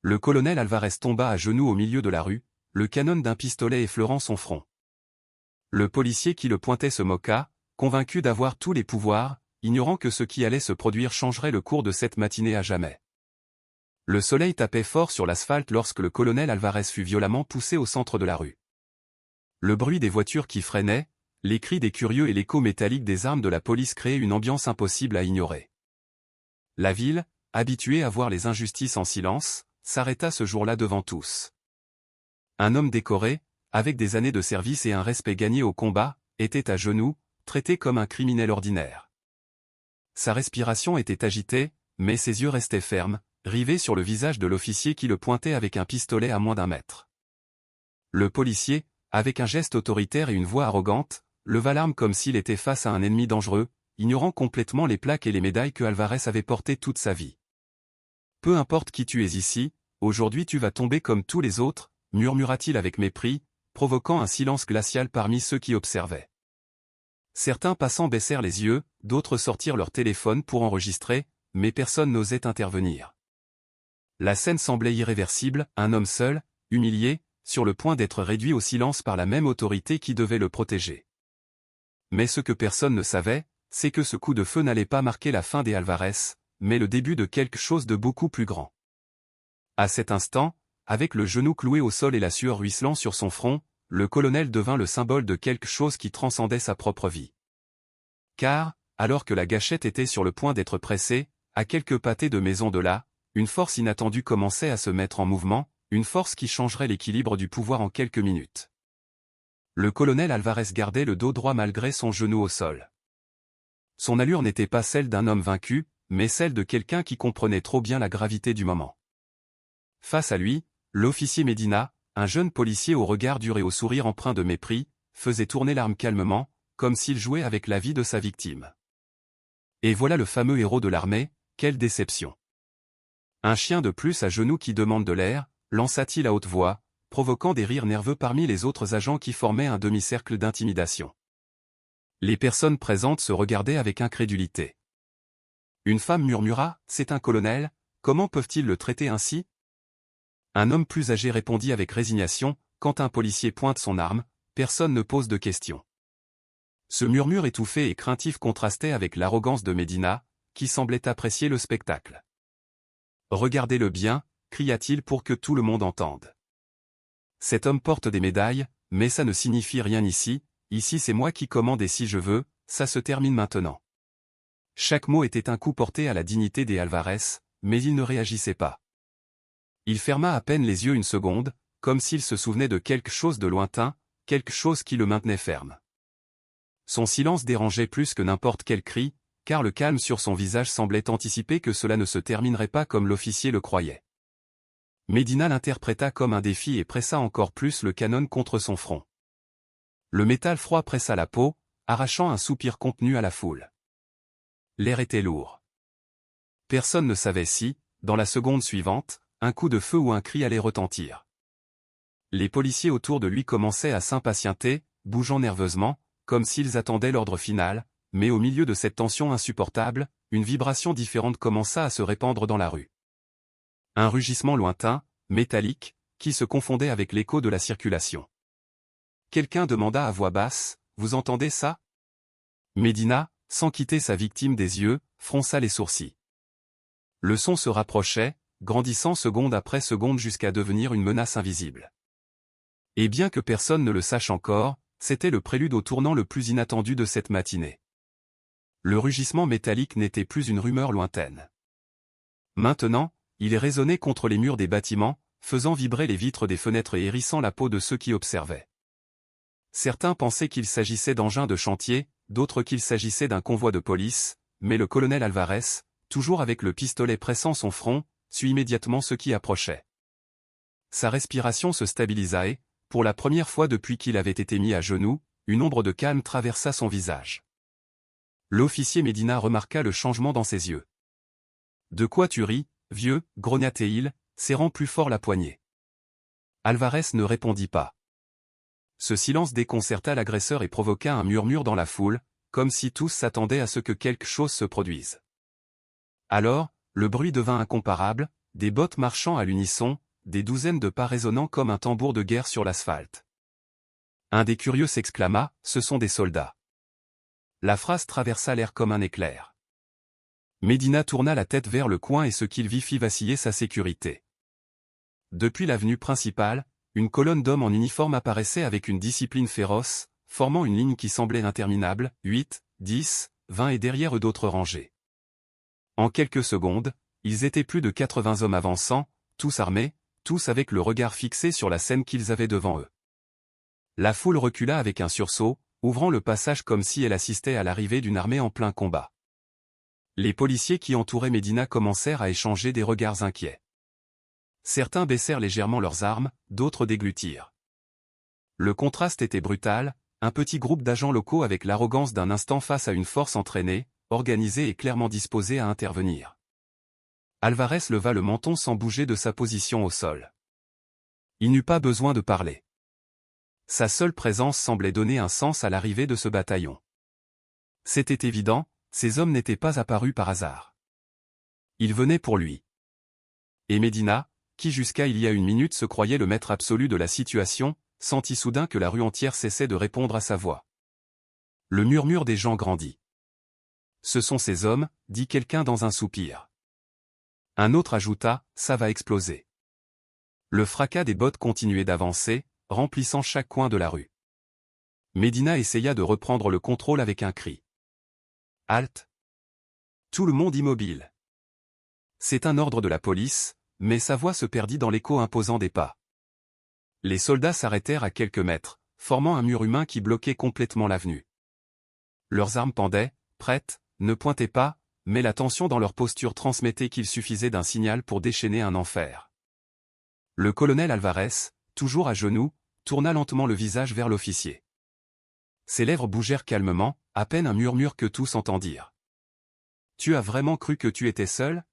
Le colonel Alvarez tomba à genoux au milieu de la rue, le canon d'un pistolet effleurant son front. Le policier qui le pointait se moqua, convaincu d'avoir tous les pouvoirs, ignorant que ce qui allait se produire changerait le cours de cette matinée à jamais. Le soleil tapait fort sur l'asphalte lorsque le colonel Alvarez fut violemment poussé au centre de la rue. Le bruit des voitures qui freinaient, les cris des curieux et l'écho métallique des armes de la police créaient une ambiance impossible à ignorer. La ville, habituée à voir les injustices en silence, s'arrêta ce jour-là devant tous. Un homme décoré, avec des années de service et un respect gagné au combat, était à genoux, traité comme un criminel ordinaire. Sa respiration était agitée, mais ses yeux restaient fermes, rivés sur le visage de l'officier qui le pointait avec un pistolet à moins d'1 mètre. Le policier, avec un geste autoritaire et une voix arrogante, leva l'arme comme s'il était face à un ennemi dangereux, ignorant complètement les plaques et les médailles que Alvarez avait portées toute sa vie. « Peu importe qui tu es ici, aujourd'hui tu vas tomber comme tous les autres, » murmura-t-il avec mépris, provoquant un silence glacial parmi ceux qui observaient. Certains passants baissèrent les yeux, d'autres sortirent leur téléphone pour enregistrer, mais personne n'osait intervenir. La scène semblait irréversible, un homme seul, humilié, sur le point d'être réduit au silence par la même autorité qui devait le protéger. Mais ce que personne ne savait, c'est que ce coup de feu n'allait pas marquer la fin des Alvarez, mais le début de quelque chose de beaucoup plus grand. À cet instant, avec le genou cloué au sol et la sueur ruisselant sur son front, le colonel devint le symbole de quelque chose qui transcendait sa propre vie. Car, alors que la gâchette était sur le point d'être pressée, à quelques pâtés de maison de là, une force inattendue commençait à se mettre en mouvement, une force qui changerait l'équilibre du pouvoir en quelques minutes. Le colonel Alvarez gardait le dos droit malgré son genou au sol. Son allure n'était pas celle d'un homme vaincu, mais celle de quelqu'un qui comprenait trop bien la gravité du moment. Face à lui, l'officier Medina, un jeune policier au regard dur et au sourire empreint de mépris, faisait tourner l'arme calmement, comme s'il jouait avec la vie de sa victime. Et voilà le fameux héros de l'armée, quelle déception! Un chien de plus à genoux qui demande de l'air, lança-t-il à haute voix, provoquant des rires nerveux parmi les autres agents qui formaient un demi-cercle d'intimidation. Les personnes présentes se regardaient avec incrédulité. Une femme murmura, « C'est un colonel, comment peuvent-ils le traiter ainsi ?» Un homme plus âgé répondit avec résignation, « Quand un policier pointe son arme, personne ne pose de questions. » Ce murmure étouffé et craintif contrastait avec l'arrogance de Medina, qui semblait apprécier le spectacle. « Regardez-le bien, » cria-t-il pour que tout le monde entende. Cet homme porte des médailles, mais ça ne signifie rien ici c'est moi qui commande et si je veux, ça se termine maintenant. Chaque mot était un coup porté à la dignité des Alvarez, mais il ne réagissait pas. Il ferma à peine les yeux une seconde, comme s'il se souvenait de quelque chose de lointain, quelque chose qui le maintenait ferme. Son silence dérangeait plus que n'importe quel cri, car le calme sur son visage semblait anticiper que cela ne se terminerait pas comme l'officier le croyait. Medina l'interpréta comme un défi et pressa encore plus le canon contre son front. Le métal froid pressa la peau, arrachant un soupir contenu à la foule. L'air était lourd. Personne ne savait si, dans la seconde suivante, un coup de feu ou un cri allait retentir. Les policiers autour de lui commençaient à s'impatienter, bougeant nerveusement, comme s'ils attendaient l'ordre final, mais au milieu de cette tension insupportable, une vibration différente commença à se répandre dans la rue. Un rugissement lointain, métallique, qui se confondait avec l'écho de la circulation. Quelqu'un demanda à voix basse, « Vous entendez ça ?» Medina, sans quitter sa victime des yeux, fronça les sourcils. Le son se rapprochait, grandissant seconde après seconde jusqu'à devenir une menace invisible. Et bien que personne ne le sache encore, c'était le prélude au tournant le plus inattendu de cette matinée. Le rugissement métallique n'était plus une rumeur lointaine. Maintenant, il résonnait contre les murs des bâtiments, faisant vibrer les vitres des fenêtres et hérissant la peau de ceux qui observaient. Certains pensaient qu'il s'agissait d'engins de chantier, d'autres qu'il s'agissait d'un convoi de police, mais le colonel Alvarez, toujours avec le pistolet pressant son front, suit immédiatement ceux qui approchaient. Sa respiration se stabilisa et, pour la première fois depuis qu'il avait été mis à genoux, une ombre de calme traversa son visage. L'officier Medina remarqua le changement dans ses yeux. « De quoi tu ris, vieux ?» grogna-t-il, serrant plus fort la poignée. Alvarez ne répondit pas. Ce silence déconcerta l'agresseur et provoqua un murmure dans la foule, comme si tous s'attendaient à ce que quelque chose se produise. Alors, le bruit devint incomparable, des bottes marchant à l'unisson, des douzaines de pas résonnant comme un tambour de guerre sur l'asphalte. Un des curieux s'exclama, « Ce sont des soldats !» La phrase traversa l'air comme un éclair. Medina tourna la tête vers le coin et ce qu'il vit fit vaciller sa sécurité. Depuis l'avenue principale, une colonne d'hommes en uniforme apparaissait avec une discipline féroce, formant une ligne qui semblait interminable, 8, 10, 20 et derrière eux d'autres rangées. En quelques secondes, ils étaient plus de 80 hommes avançant, tous armés, tous avec le regard fixé sur la scène qu'ils avaient devant eux. La foule recula avec un sursaut, ouvrant le passage comme si elle assistait à l'arrivée d'une armée en plein combat. Les policiers qui entouraient Medina commencèrent à échanger des regards inquiets. Certains baissèrent légèrement leurs armes, d'autres déglutirent. Le contraste était brutal, un petit groupe d'agents locaux avec l'arrogance d'un instant face à une force entraînée, organisée et clairement disposée à intervenir. Alvarez leva le menton sans bouger de sa position au sol. Il n'eut pas besoin de parler. Sa seule présence semblait donner un sens à l'arrivée de ce bataillon. C'était évident, ces hommes n'étaient pas apparus par hasard. Ils venaient pour lui. Et Medina, qui jusqu'à il y a une minute se croyait le maître absolu de la situation, sentit soudain que la rue entière cessait de répondre à sa voix. Le murmure des gens grandit. « Ce sont ces hommes », dit quelqu'un dans un soupir. Un autre ajouta, « Ça va exploser ». Le fracas des bottes continuait d'avancer, remplissant chaque coin de la rue. Medina essaya de reprendre le contrôle avec un cri. « Halte !» Tout le monde immobile. C'est un ordre de la police, mais sa voix se perdit dans l'écho imposant des pas. Les soldats s'arrêtèrent à quelques mètres, formant un mur humain qui bloquait complètement l'avenue. Leurs armes pendaient, prêtes, ne pointaient pas, mais la tension dans leur posture transmettait qu'il suffisait d'un signal pour déchaîner un enfer. Le colonel Alvarez, toujours à genoux, tourna lentement le visage vers l'officier. Ses lèvres bougèrent calmement, à peine un murmure que tous entendirent. « Tu as vraiment cru que tu étais seul ?»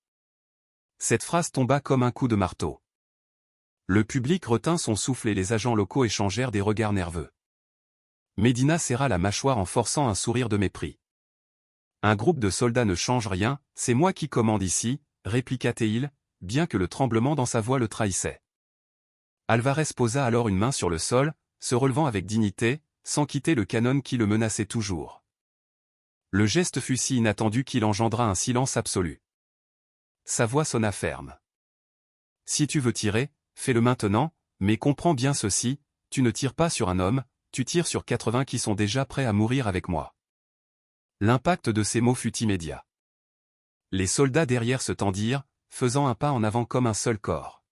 Cette phrase tomba comme un coup de marteau. Le public retint son souffle et les agents locaux échangèrent des regards nerveux. Medina serra la mâchoire en forçant un sourire de mépris. « Un groupe de soldats ne change rien, c'est moi qui commande ici, » répliqua-t-il, bien que le tremblement dans sa voix le trahissait. Alvarez posa alors une main sur le sol, se relevant avec dignité, sans quitter le canon qui le menaçait toujours. Le geste fut si inattendu qu'il engendra un silence absolu. Sa voix sonna ferme. « Si tu veux tirer, fais-le maintenant, mais comprends bien ceci, tu ne tires pas sur un homme, tu tires sur 80 qui sont déjà prêts à mourir avec moi. » L'impact de ces mots fut immédiat. Les soldats derrière se tendirent, faisant un pas en avant comme un seul corps.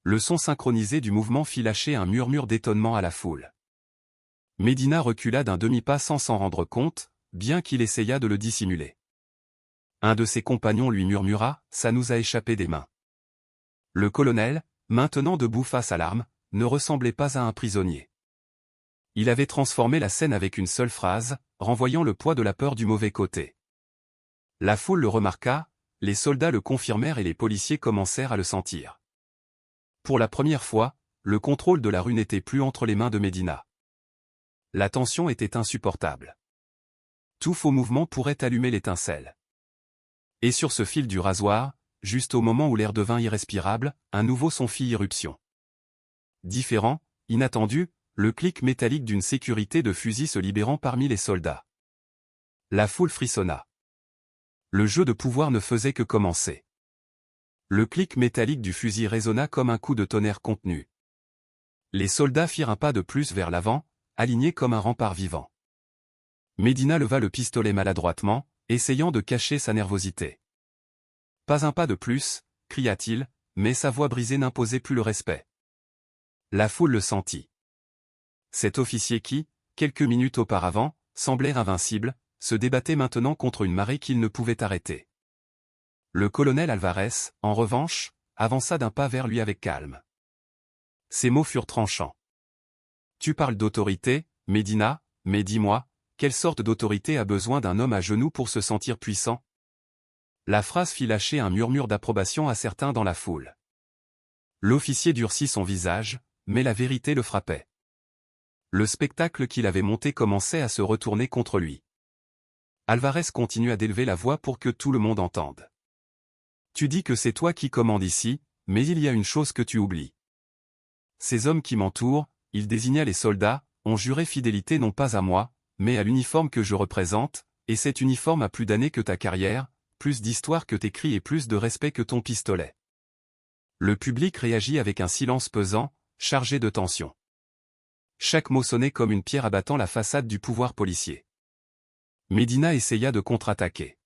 Le son synchronisé du mouvement fit lâcher un murmure d'étonnement à la foule. Medina recula d'un demi-pas sans s'en rendre compte, bien qu'il essayât de le dissimuler. Un de ses compagnons lui murmura, « Ça nous a échappé des mains. » Le colonel, maintenant debout face à l'arme, ne ressemblait pas à un prisonnier. Il avait transformé la scène avec une seule phrase, renvoyant le poids de la peur du mauvais côté. La foule le remarqua, les soldats le confirmèrent et les policiers commencèrent à le sentir. Pour la première fois, le contrôle de la rue n'était plus entre les mains de Medina. La tension était insupportable. Tout faux mouvement pourrait allumer l'étincelle. Et sur ce fil du rasoir, juste au moment où l'air devint irrespirable, un nouveau son fit irruption. Différent, inattendu, le clic métallique d'une sécurité de fusil se libérant parmi les soldats. La foule frissonna. Le jeu de pouvoir ne faisait que commencer. Le clic métallique du fusil résonna comme un coup de tonnerre contenu. Les soldats firent un pas de plus vers l'avant, alignés comme un rempart vivant. Medina leva le pistolet maladroitement, essayant de cacher sa nervosité. « Pas un pas de plus » cria-t-il, mais sa voix brisée n'imposait plus le respect. La foule le sentit. Cet officier qui, quelques minutes auparavant, semblait invincible, se débattait maintenant contre une marée qu'il ne pouvait arrêter. Le colonel Alvarez, en revanche, avança d'un pas vers lui avec calme. Ses mots furent tranchants. « Tu parles d'autorité, Medina, mais dis-moi, quelle sorte d'autorité a besoin d'un homme à genoux pour se sentir puissant ?» La phrase fit lâcher un murmure d'approbation à certains dans la foule. L'officier durcit son visage, mais la vérité le frappait. Le spectacle qu'il avait monté commençait à se retourner contre lui. Alvarez continua d'élever la voix pour que tout le monde entende. « Tu dis que c'est toi qui commandes ici, mais il y a une chose que tu oublies. Ces hommes qui m'entourent, il désigna les soldats, ont juré fidélité non pas à moi, mais à l'uniforme que je représente, et cet uniforme a plus d'années que ta carrière, plus d'histoire que tes cris et plus de respect que ton pistolet. Le public réagit avec un silence pesant, chargé de tension. Chaque mot sonnait comme une pierre abattant la façade du pouvoir policier. Medina essaya de contre-attaquer.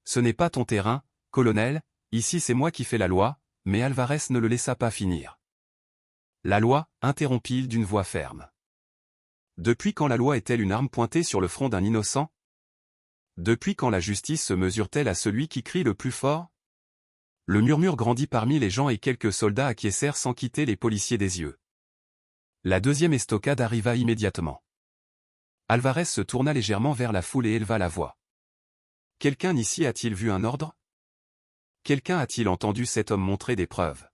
Ce n'est pas ton terrain, colonel, ici c'est moi qui fais la loi, mais Alvarez ne le laissa pas finir. La loi, interrompit-il d'une voix ferme. Depuis quand la loi est-elle une arme pointée sur le front d'un innocent? Depuis quand la justice se mesure-t-elle à celui qui crie le plus fort? Le murmure grandit parmi les gens et quelques soldats acquiescèrent sans quitter les policiers des yeux. La deuxième estocade arriva immédiatement. Alvarez se tourna légèrement vers la foule et éleva la voix. Quelqu'un ici a-t-il vu un ordre? Quelqu'un a-t-il entendu cet homme montrer des preuves?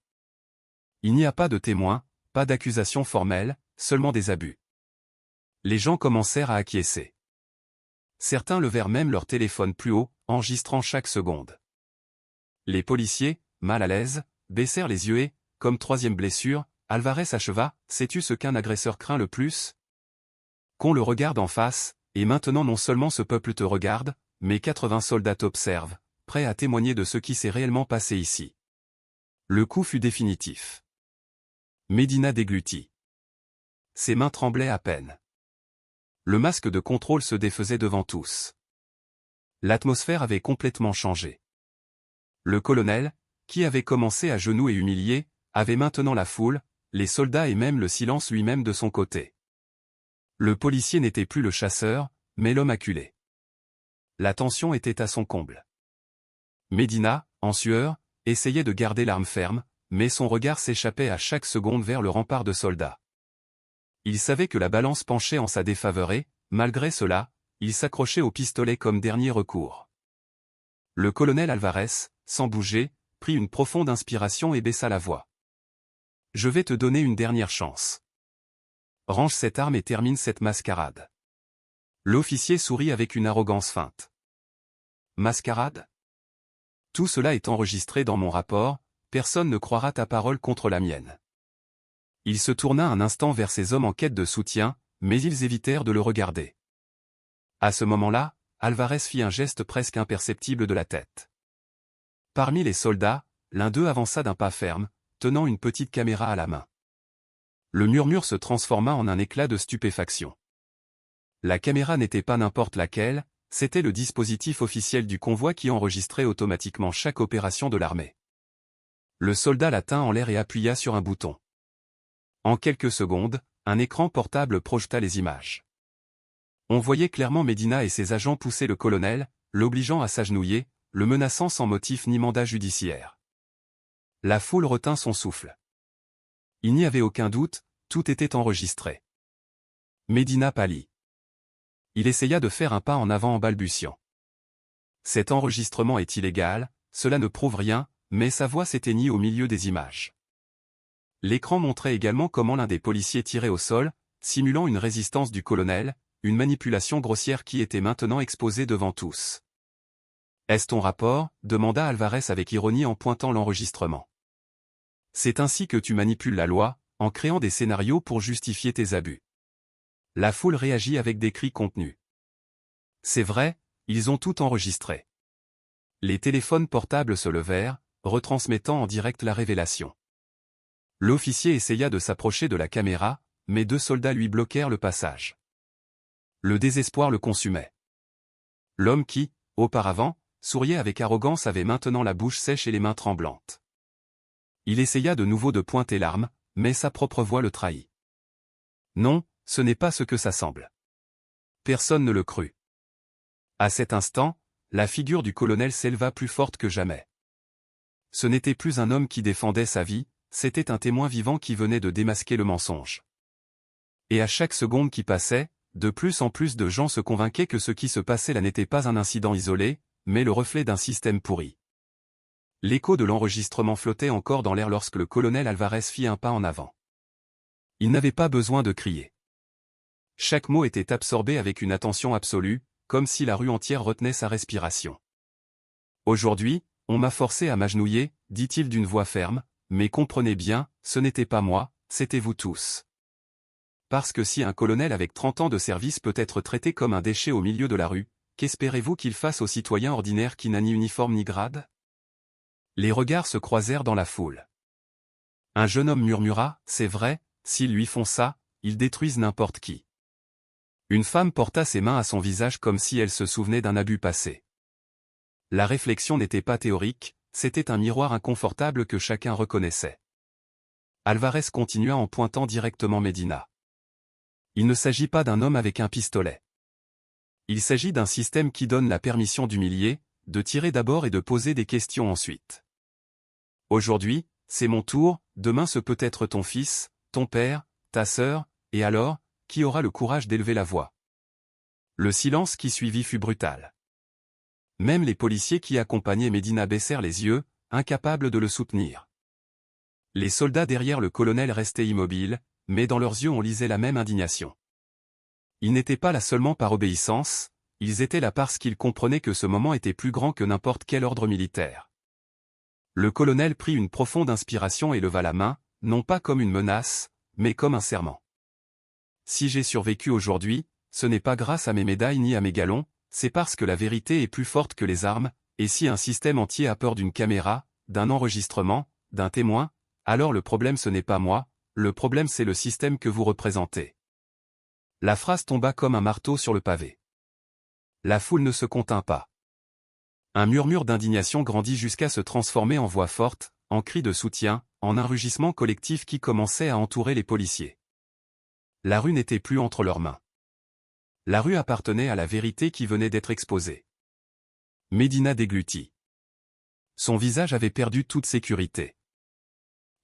Il n'y a pas de témoins, pas d'accusation formelle, seulement des abus. Les gens commencèrent à acquiescer. Certains levèrent même leur téléphone plus haut, enregistrant chaque seconde. Les policiers, mal à l'aise, baissèrent les yeux et, comme troisième blessure, Alvarez acheva, « Sais-tu ce qu'un agresseur craint le plus? Qu'on le regarde en face, et maintenant non seulement ce peuple te regarde, mais 80 soldats t'observent, prêts à témoigner de ce qui s'est réellement passé ici. » Le coup fut définitif. Medina déglutit. Ses mains tremblaient à peine. Le masque de contrôle se défaisait devant tous. L'atmosphère avait complètement changé. Le colonel, qui avait commencé à genoux et humilié, avait maintenant la foule, les soldats et même le silence lui-même de son côté. Le policier n'était plus le chasseur, mais l'homme acculé. La tension était à son comble. Medina, en sueur, essayait de garder l'arme ferme, mais son regard s'échappait à chaque seconde vers le rempart de soldats. Il savait que la balance penchait en sa défaveur et, malgré cela, il s'accrochait au pistolet comme dernier recours. Le colonel Alvarez, sans bouger, prit une profonde inspiration et baissa la voix. « Je vais te donner une dernière chance. Range cette arme et termine cette mascarade. » L'officier sourit avec une arrogance feinte. « Mascarade? Tout cela est enregistré dans mon rapport, personne ne croira ta parole contre la mienne. » Il se tourna un instant vers ses hommes en quête de soutien, mais ils évitèrent de le regarder. À ce moment-là, Alvarez fit un geste presque imperceptible de la tête. Parmi les soldats, l'un d'eux avança d'un pas ferme, tenant une petite caméra à la main. Le murmure se transforma en un éclat de stupéfaction. La caméra n'était pas n'importe laquelle, c'était le dispositif officiel du convoi qui enregistrait automatiquement chaque opération de l'armée. Le soldat la tint en l'air et appuya sur un bouton. En quelques secondes, un écran portable projeta les images. On voyait clairement Medina et ses agents pousser le colonel, l'obligeant à s'agenouiller, le menaçant sans motif ni mandat judiciaire. La foule retint son souffle. Il n'y avait aucun doute, tout était enregistré. Medina pâlit. Il essaya de faire un pas en avant en balbutiant. Cet enregistrement est illégal, cela ne prouve rien, mais sa voix s'éteignit au milieu des images. L'écran montrait également comment l'un des policiers tirait au sol, simulant une résistance du colonel, une manipulation grossière qui était maintenant exposée devant tous. « Est-ce ton rapport ?» demanda Alvarez avec ironie en pointant l'enregistrement. « C'est ainsi que tu manipules la loi, en créant des scénarios pour justifier tes abus. » La foule réagit avec des cris contenus. C'est vrai, ils ont tout enregistré. Les téléphones portables se levèrent, retransmettant en direct la révélation. L'officier essaya de s'approcher de la caméra, mais 2 soldats lui bloquèrent le passage. Le désespoir le consumait. L'homme qui, auparavant, souriait avec arrogance avait maintenant la bouche sèche et les mains tremblantes. Il essaya de nouveau de pointer l'arme, mais sa propre voix le trahit. Non, ce n'est pas ce que ça semble. Personne ne le crut. À cet instant, la figure du colonel s'éleva plus forte que jamais. Ce n'était plus un homme qui défendait sa vie, c'était un témoin vivant qui venait de démasquer le mensonge. Et à chaque seconde qui passait, de plus en plus de gens se convainquaient que ce qui se passait là n'était pas un incident isolé, mais le reflet d'un système pourri. L'écho de l'enregistrement flottait encore dans l'air lorsque le colonel Alvarez fit un pas en avant. Il n'avait pas besoin de crier. Chaque mot était absorbé avec une attention absolue, comme si la rue entière retenait sa respiration. Aujourd'hui, On m'a forcé à m'agenouiller, dit-il d'une voix ferme, mais comprenez bien, ce n'était pas moi, c'était vous tous. Parce que si un colonel avec 30 ans de service peut être traité comme un déchet au milieu de la rue, qu'espérez-vous qu'il fasse aux citoyens ordinaires qui n'a ni uniforme ni grade? Les regards se croisèrent dans la foule. Un jeune homme murmura, c'est vrai, s'ils lui font ça, ils détruisent n'importe qui. Une femme porta ses mains à son visage comme si elle se souvenait d'un abus passé. La réflexion n'était pas théorique, c'était un miroir inconfortable que chacun reconnaissait. Alvarez continua en pointant directement Medina. Il ne s'agit pas d'un homme avec un pistolet. Il s'agit d'un système qui donne la permission d'humilier, de tirer d'abord et de poser des questions ensuite. Aujourd'hui, c'est mon tour, demain ce peut être ton fils, ton père, ta sœur, et alors, qui aura le courage d'élever la voix? Le silence qui suivit fut brutal. Même les policiers qui accompagnaient Medina baissèrent les yeux, incapables de le soutenir. Les soldats derrière le colonel restaient immobiles, mais dans leurs yeux on lisait la même indignation. Ils n'étaient pas là seulement par obéissance, ils étaient là parce qu'ils comprenaient que ce moment était plus grand que n'importe quel ordre militaire. Le colonel prit une profonde inspiration et leva la main, non pas comme une menace, mais comme un serment. Si j'ai survécu aujourd'hui, ce n'est pas grâce à mes médailles ni à mes galons, c'est parce que la vérité est plus forte que les armes, et si un système entier a peur d'une caméra, d'un enregistrement, d'un témoin, alors le problème ce n'est pas moi, le problème c'est le système que vous représentez. La phrase tomba comme un marteau sur le pavé. La foule ne se contint pas. Un murmure d'indignation grandit jusqu'à se transformer en voix forte, en cri de soutien, en un rugissement collectif qui commençait à entourer les policiers. La rue n'était plus entre leurs mains. La rue appartenait à la vérité qui venait d'être exposée. Medina déglutit. Son visage avait perdu toute sécurité.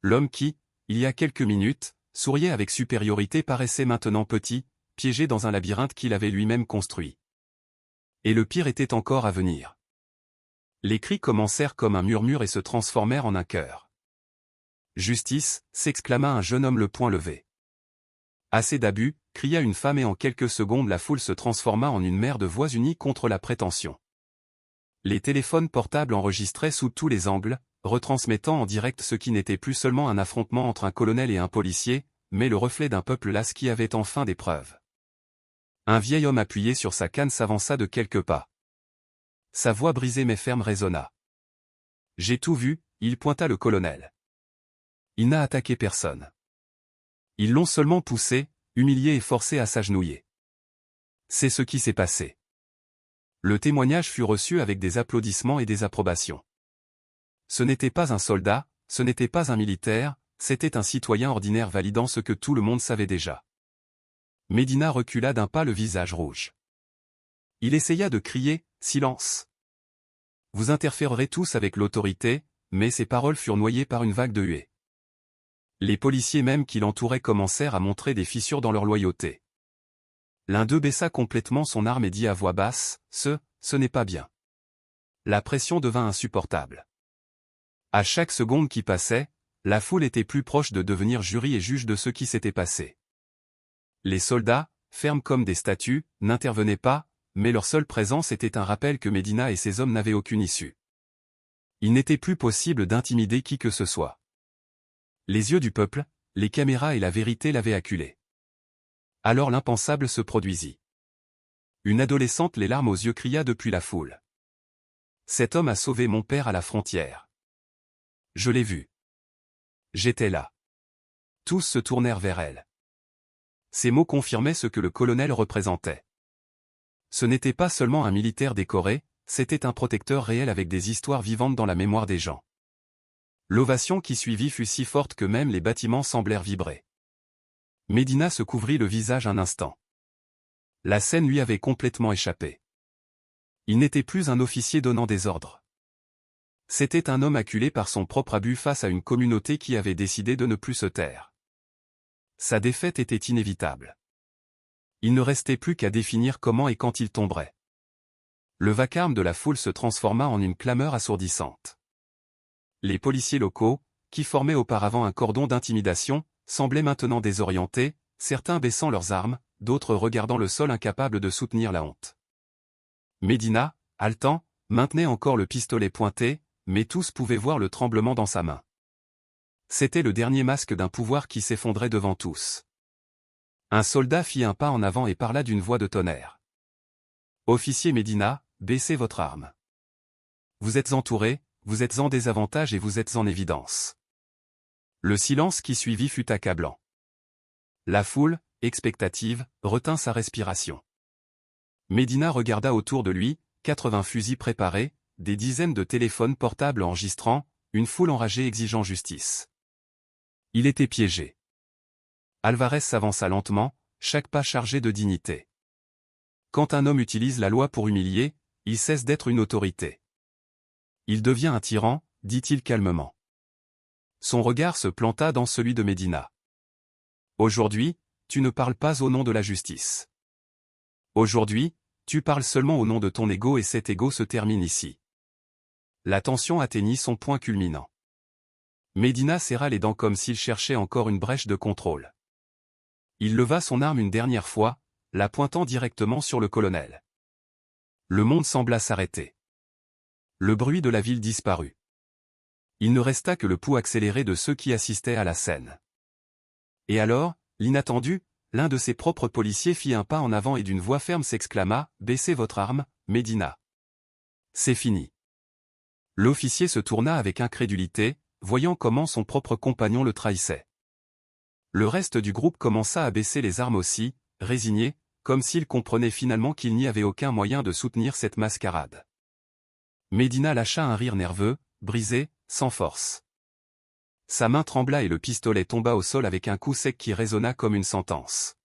L'homme qui, il y a quelques minutes, souriait avec supériorité paraissait maintenant petit, piégé dans un labyrinthe qu'il avait lui-même construit. Et le pire était encore à venir. Les cris commencèrent comme un murmure et se transformèrent en un chœur. « Justice !» s'exclama un jeune homme le poing levé. « Assez d'abus !» cria une femme et en quelques secondes la foule se transforma en une mer de voix unies contre la prétention. Les téléphones portables enregistraient sous tous les angles, retransmettant en direct ce qui n'était plus seulement un affrontement entre un colonel et un policier, mais le reflet d'un peuple las qui avait enfin des preuves. Un vieil homme appuyé sur sa canne s'avança de quelques pas. Sa voix brisée mais ferme résonna. « J'ai tout vu », il pointa le colonel. Il n'a attaqué personne. Ils l'ont seulement poussé, humilié et forcé à s'agenouiller. C'est ce qui s'est passé. Le témoignage fut reçu avec des applaudissements et des approbations. Ce n'était pas un soldat, ce n'était pas un militaire, c'était un citoyen ordinaire validant ce que tout le monde savait déjà. Medina recula d'un pas le visage rouge. Il essaya de crier « Silence !» Vous interférerez tous avec l'autorité, mais ses paroles furent noyées par une vague de huées. Les policiers même qui l'entouraient commencèrent à montrer des fissures dans leur loyauté. L'un d'eux baissa complètement son arme et dit à voix basse, « Ce n'est pas bien. » La pression devint insupportable. À chaque seconde qui passait, la foule était plus proche de devenir jury et juge de ce qui s'était passé. Les soldats, fermes comme des statues, n'intervenaient pas, mais leur seule présence était un rappel que Medina et ses hommes n'avaient aucune issue. Il n'était plus possible d'intimider qui que ce soit. Les yeux du peuple, les caméras et la vérité l'avaient acculé. Alors l'impensable se produisit. Une adolescente les larmes aux yeux cria depuis la foule. « Cet homme a sauvé mon père à la frontière. Je l'ai vu. J'étais là. » Tous se tournèrent vers elle. Ces mots confirmaient ce que le colonel représentait. Ce n'était pas seulement un militaire décoré, c'était un protecteur réel avec des histoires vivantes dans la mémoire des gens. L'ovation qui suivit fut si forte que même les bâtiments semblèrent vibrer. Medina se couvrit le visage un instant. La scène lui avait complètement échappé. Il n'était plus un officier donnant des ordres. C'était un homme acculé par son propre abus face à une communauté qui avait décidé de ne plus se taire. Sa défaite était inévitable. Il ne restait plus qu'à définir comment et quand il tomberait. Le vacarme de la foule se transforma en une clameur assourdissante. Les policiers locaux, qui formaient auparavant un cordon d'intimidation, semblaient maintenant désorientés, certains baissant leurs armes, d'autres regardant le sol incapables de soutenir la honte. Medina, haletant, maintenait encore le pistolet pointé, mais tous pouvaient voir le tremblement dans sa main. C'était le dernier masque d'un pouvoir qui s'effondrait devant tous. Un soldat fit un pas en avant et parla d'une voix de tonnerre. « Officier Medina, baissez votre arme. Vous êtes entouré, vous êtes en désavantage et vous êtes en évidence. » Le silence qui suivit fut accablant. La foule, expectative, retint sa respiration. Medina regarda autour de lui, 80 fusils préparés, des dizaines de téléphones portables enregistrant, une foule enragée exigeant justice. Il était piégé. Alvarez s'avança lentement, chaque pas chargé de dignité. Quand un homme utilise la loi pour humilier, il cesse d'être une autorité. Il devient un tyran, dit-il calmement. Son regard se planta dans celui de Medina. Aujourd'hui, tu ne parles pas au nom de la justice. Aujourd'hui, tu parles seulement au nom de ton ego et cet ego se termine ici. La tension atteignit son point culminant. Medina serra les dents comme s'il cherchait encore une brèche de contrôle. Il leva son arme une dernière fois, la pointant directement sur le colonel. Le monde sembla s'arrêter. Le bruit de la ville disparut. Il ne resta que le pouls accéléré de ceux qui assistaient à la scène. Et alors, l'inattendu, l'un de ses propres policiers fit un pas en avant et d'une voix ferme s'exclama « Baissez votre arme, Medina. C'est fini. » L'officier se tourna avec incrédulité, voyant comment son propre compagnon le trahissait. Le reste du groupe commença à baisser les armes aussi, résigné, comme s'il comprenait finalement qu'il n'y avait aucun moyen de soutenir cette mascarade. Medina lâcha un rire nerveux, brisé, sans force. Sa main trembla et le pistolet tomba au sol avec un coup sec qui résonna comme une sentence.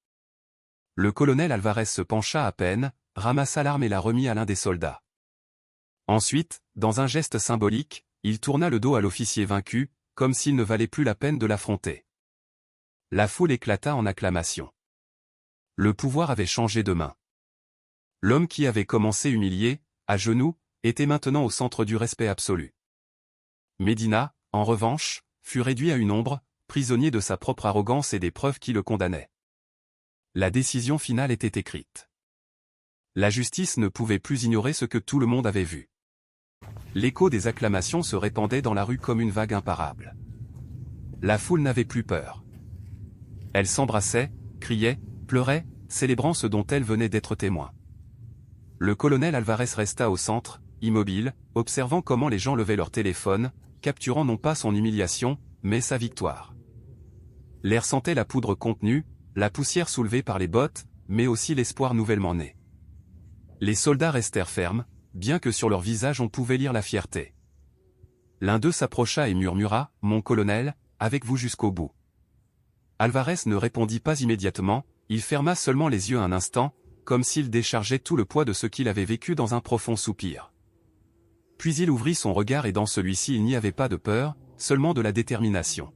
Le colonel Alvarez se pencha à peine, ramassa l'arme et la remit à l'un des soldats. Ensuite, dans un geste symbolique, il tourna le dos à l'officier vaincu, comme s'il ne valait plus la peine de l'affronter. La foule éclata en acclamations. Le pouvoir avait changé de main. L'homme qui avait commencé humilié, à genoux, était maintenant au centre du respect absolu. Medina, en revanche, fut réduit à une ombre, prisonnier de sa propre arrogance et des preuves qui le condamnaient. La décision finale était écrite. La justice ne pouvait plus ignorer ce que tout le monde avait vu. L'écho des acclamations se répandait dans la rue comme une vague imparable. La foule n'avait plus peur. Elle s'embrassait, criait, pleurait, célébrant ce dont elle venait d'être témoin. Le colonel Alvarez resta au centre, immobile, observant comment les gens levaient leur téléphone, capturant non pas son humiliation, mais sa victoire. L'air sentait la poudre contenue, la poussière soulevée par les bottes, mais aussi l'espoir nouvellement né. Les soldats restèrent fermes, bien que sur leur visage on pouvait lire la fierté. L'un d'eux s'approcha et murmura « Mon colonel, avec vous jusqu'au bout ». Alvarez ne répondit pas immédiatement, il ferma seulement les yeux un instant, comme s'il déchargeait tout le poids de ce qu'il avait vécu dans un profond soupir. Puis il ouvrit son regard et dans celui-ci il n'y avait pas de peur, seulement de la détermination.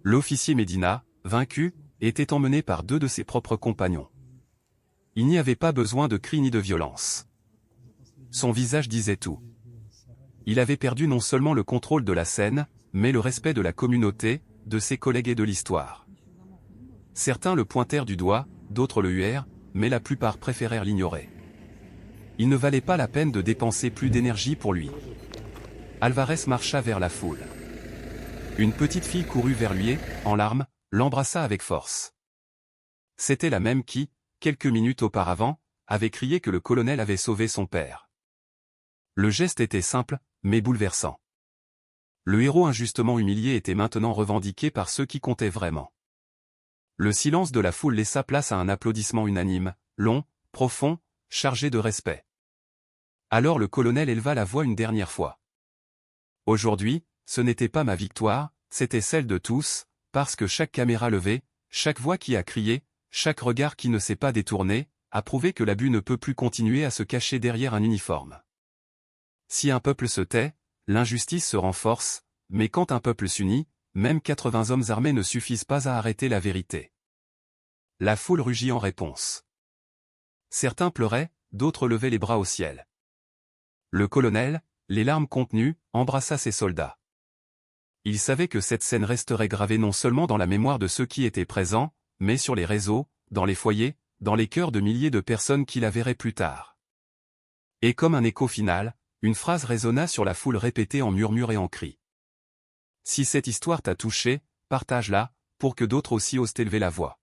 L'officier Medina, vaincu, était emmené par deux de ses propres compagnons. Il n'y avait pas besoin de cris ni de violence. Son visage disait tout. Il avait perdu non seulement le contrôle de la scène, mais le respect de la communauté, de ses collègues et de l'histoire. Certains le pointèrent du doigt, d'autres le huèrent, mais la plupart préférèrent l'ignorer. Il ne valait pas la peine de dépenser plus d'énergie pour lui. Alvarez marcha vers la foule. Une petite fille courut vers lui et, en larmes, l'embrassa avec force. C'était la même qui, quelques minutes auparavant, avait crié que le colonel avait sauvé son père. Le geste était simple, mais bouleversant. Le héros injustement humilié était maintenant revendiqué par ceux qui comptaient vraiment. Le silence de la foule laissa place à un applaudissement unanime, long, profond, chargé de respect. Alors le colonel éleva la voix une dernière fois. Aujourd'hui, ce n'était pas ma victoire, c'était celle de tous, parce que chaque caméra levée, chaque voix qui a crié, chaque regard qui ne s'est pas détourné, a prouvé que l'abus ne peut plus continuer à se cacher derrière un uniforme. Si un peuple se tait, l'injustice se renforce, mais quand un peuple s'unit, même 80 hommes armés ne suffisent pas à arrêter la vérité. La foule rugit en réponse. Certains pleuraient, d'autres levaient les bras au ciel. Le colonel, les larmes contenues, embrassa ses soldats. Il savait que cette scène resterait gravée non seulement dans la mémoire de ceux qui étaient présents, mais sur les réseaux, dans les foyers, dans les cœurs de milliers de personnes qui la verraient plus tard. Et comme un écho final, Une phrase résonna sur la foule répétée en murmures et en cris. Si cette histoire t'a touché, partage-la, pour que d'autres aussi osent élever la voix.